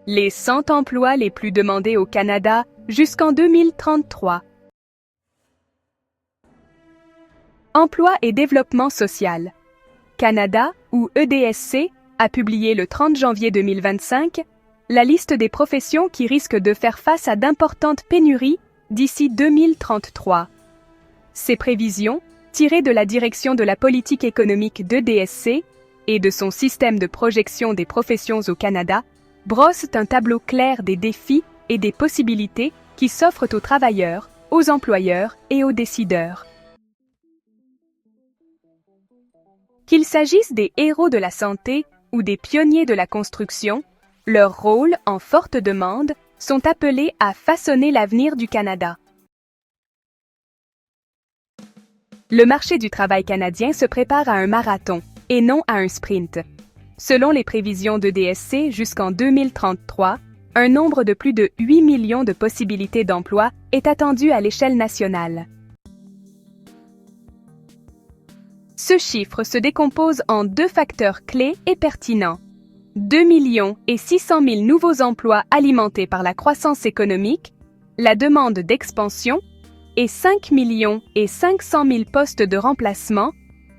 Les 100 emplois les plus demandés au Canada jusqu'en 2033. Emploi et développement social. Canada, ou EDSC, a publié le 30 janvier 2025 la liste des professions qui risquent de faire face à d'importantes pénuries d'ici 2033. Ces prévisions, tirées de la direction de la politique économique d'EDSC et de son système de projection des professions au Canada, brossent un tableau clair des défis et des possibilités qui s'offrent aux travailleurs, aux employeurs et aux décideurs. Qu'il s'agisse des héros de la santé ou des pionniers de la construction, leurs rôles, en forte demande, sont appelés à façonner l'avenir du Canada. Le marché du travail canadien se prépare à un marathon et non à un sprint. Selon les prévisions de DSC jusqu'en 2033, un nombre de plus de 8 millions de possibilités d'emploi est attendu à l'échelle nationale. Ce chiffre se décompose en deux facteurs clés et pertinents. 2 millions et 600 000 nouveaux emplois alimentés par la croissance économique, la demande d'expansion, et 5 millions et 500 000 postes de remplacement,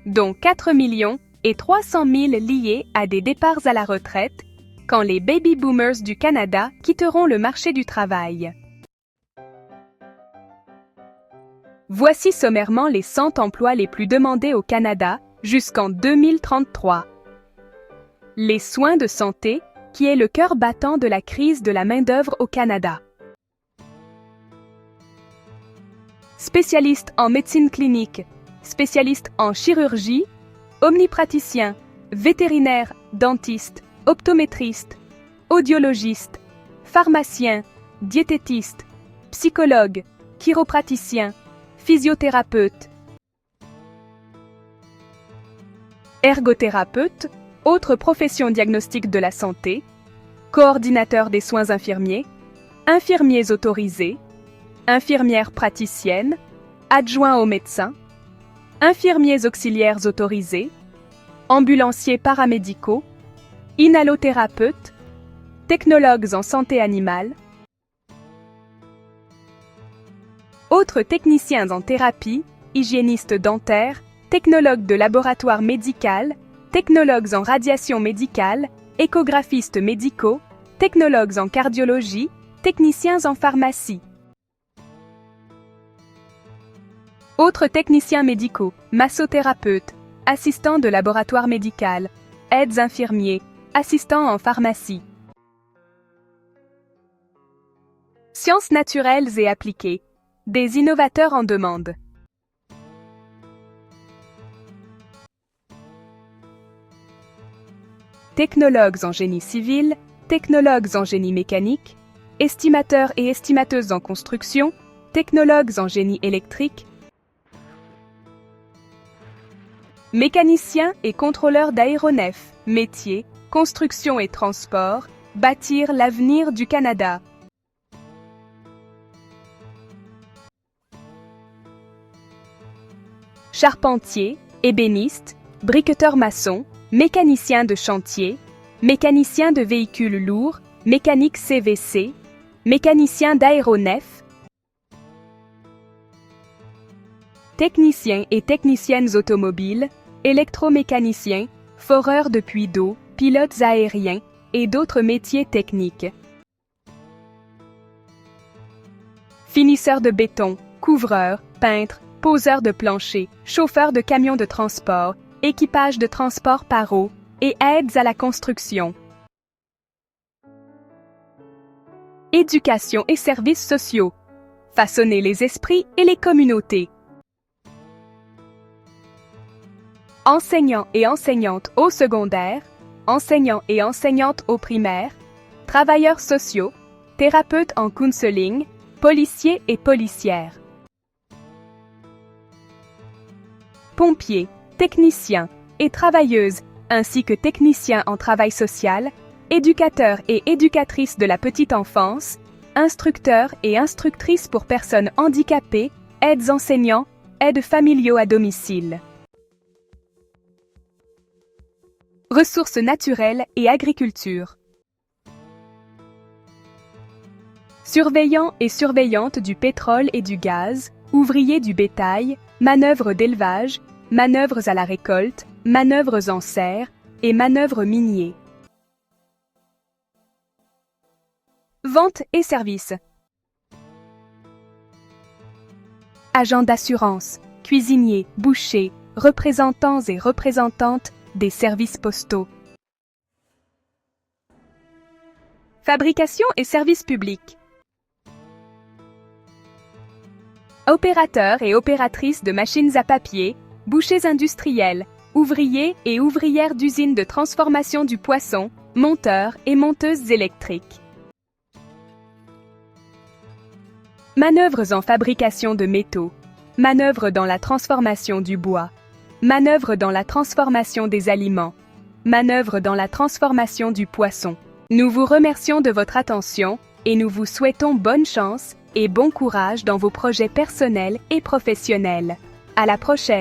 dont 4 millions et 300 000 liés à des départs à la retraite, quand les baby boomers du Canada quitteront le marché du travail. Voici sommairement les 100 emplois les plus demandés au Canada jusqu'en 2033. Les soins de santé, qui est le cœur battant de la crise de la main-d'œuvre au Canada. Spécialiste en médecine clinique, spécialiste en chirurgie, omnipraticien, vétérinaire, dentiste, optométriste, audiologiste, pharmacien, diététiste, psychologue, chiropraticien, physiothérapeute, ergothérapeute, autre profession diagnostique de la santé, coordinateur des soins infirmiers, infirmiers autorisés, infirmières praticiennes, adjoints aux médecins, infirmiers auxiliaires autorisés, ambulanciers paramédicaux, inhalothérapeutes, technologues en santé animale, autres techniciens en thérapie, hygiénistes dentaires, technologues de laboratoire médical, technologues en radiation médicale, échographistes médicaux, technologues en cardiologie, techniciens en pharmacie. Autres techniciens médicaux, massothérapeutes, assistants de laboratoire médical, aides infirmiers, assistants en pharmacie. Sciences naturelles et appliquées, des innovateurs en demande. Technologues en génie civil, technologues en génie mécanique, estimateurs et estimateuses en construction, technologues en génie électrique, mécaniciens et contrôleurs d'aéronefs, métiers, construction et transport, bâtir l'avenir du Canada. Charpentier, ébéniste, briqueteur maçon, mécanicien de chantier, mécanicien de véhicules lourds, mécanique CVC, mécanicien d'aéronefs, techniciens et techniciennes automobiles, électromécaniciens, foreurs de puits d'eau, pilotes aériens et d'autres métiers techniques. Finisseurs de béton, couvreurs, peintres, poseurs de plancher, chauffeurs de camions de transport, équipage de transport par eau et aides à la construction. Éducation et services sociaux. Façonner les esprits et les communautés. Enseignants et enseignantes au secondaire, enseignants et enseignantes au primaire, travailleurs sociaux, thérapeutes en counseling, policiers et policières. Pompiers, techniciens et travailleuses, ainsi que techniciens en travail social, éducateurs et éducatrices de la petite enfance, instructeurs et instructrices pour personnes handicapées, aides enseignants, aides familiaux à domicile. Ressources naturelles et agriculture. surveillants et surveillantes du pétrole et du gaz, ouvriers du bétail, manœuvres d'élevage, manœuvres à la récolte, manœuvres en serre et manœuvres miniers. Vente et services. Agents d'assurance, cuisiniers, bouchers, représentants et représentantes des services postaux. Fabrication et services publics. Opérateurs et opératrices de machines à papier, bouchers industriels, ouvriers et ouvrières d'usines de transformation du poisson, monteurs et monteuses électriques. Manœuvres en fabrication de métaux, manœuvres dans la transformation du bois, manœuvres dans la transformation des aliments, manœuvres dans la transformation du poisson. Nous vous remercions de votre attention et nous vous souhaitons bonne chance et bon courage dans vos projets personnels et professionnels. À la prochaine!